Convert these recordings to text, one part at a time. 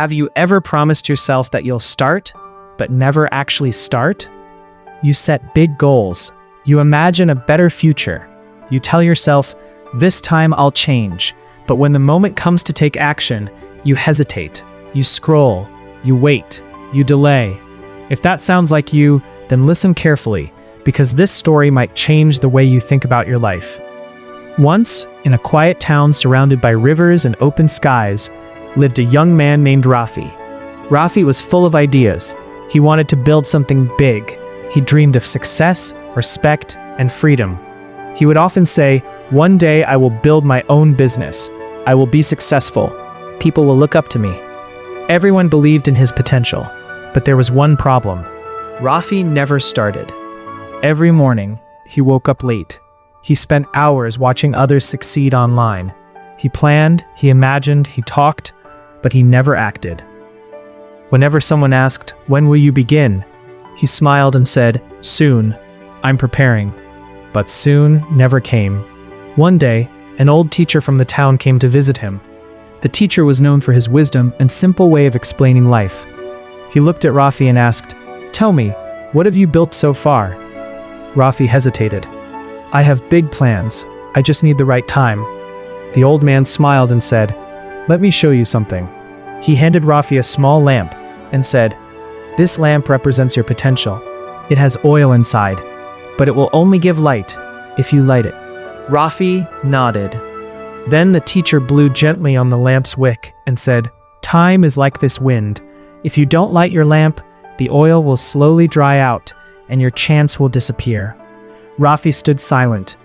Have you ever promised yourself that you'll start, but never actually start? You set big goals. You imagine a better future. You tell yourself, this time I'll change. But when the moment comes to take action, you hesitate. You scroll. You wait. You delay. If that sounds like you, then listen carefully, because this story might change the way you think about your life. Once, in a quiet town surrounded by rivers and open skies, lived a young man named Rafi. Rafi was full of ideas. He wanted to build something big. He dreamed of success, respect, and freedom. He would often say, "One day I will build my own business. I will be successful. People will look up to me." Everyone believed in his potential, but there was one problem. Rafi never started. Every morning, he woke up late. He spent hours watching others succeed online. He planned, he imagined, he talked, but he never acted. Whenever someone asked, "When will you begin?" he smiled and said, "Soon. I'm preparing." But soon never came. One day, an old teacher from the town came to visit him. The teacher was known for his wisdom and simple way of explaining life. He looked at Rafi and asked, "Tell me, what have you built so far?" Rafi hesitated. "I have big plans. I just need the right time." The old man smiled and said, "Let me show you something." He handed Rafi a small lamp and said, "This lamp represents your potential. It has oil inside, but it will only give light if you light it." Rafi nodded. Then the teacher blew gently on the lamp's wick and said, "Time is like this wind. If you don't light your lamp, the oil will slowly dry out and your chance will disappear." Rafi stood silent.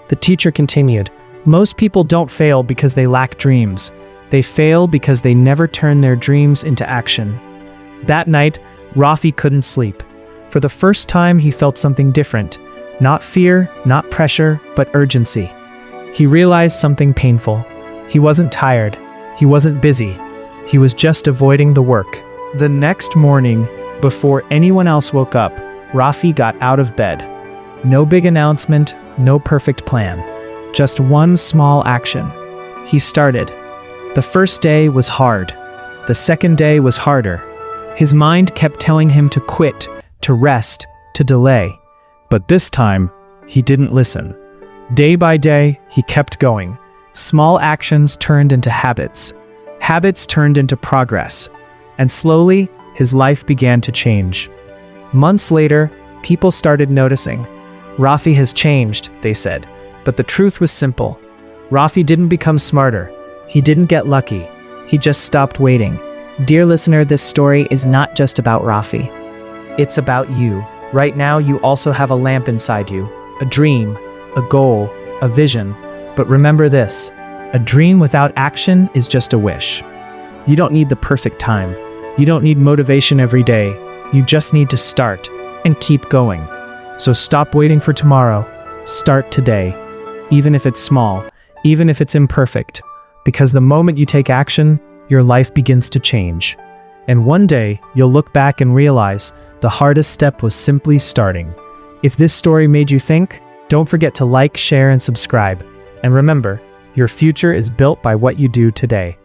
The teacher continued, "Most people don't fail because they lack dreams. They fail because they never turn their dreams into action." That night, Rafi couldn't sleep. For the first time, he felt something different. Not fear, not pressure, but urgency. He realized something painful. He wasn't tired. He wasn't busy. He was just avoiding the work. The next morning, before anyone else woke up, Rafi got out of bed. No big announcement, no perfect plan. Just one small action. He started. The first day was hard. The second day was harder. His mind kept telling him to quit, to rest, to delay. But this time, he didn't listen. Day by day, he kept going. Small actions turned into habits. Habits turned into progress. And slowly, his life began to change. Months later, people started noticing. "Rafi has changed," they said. But the truth was simple. Rafi didn't become smarter. He didn't get lucky. He just stopped waiting. Dear listener, this story is not just about Rafi. It's about you. Right now, you also have a lamp inside you. A dream, a goal, a vision. But remember this, a dream without action is just a wish. You don't need the perfect time. You don't need motivation every day. You just need to start and keep going. So stop waiting for tomorrow. Start today. Even if it's small, even if it's imperfect. Because the moment you take action, your life begins to change. And one day, you'll look back and realize the hardest step was simply starting. If this story made you think, don't forget to like, share, and subscribe. And remember, your future is built by what you do today.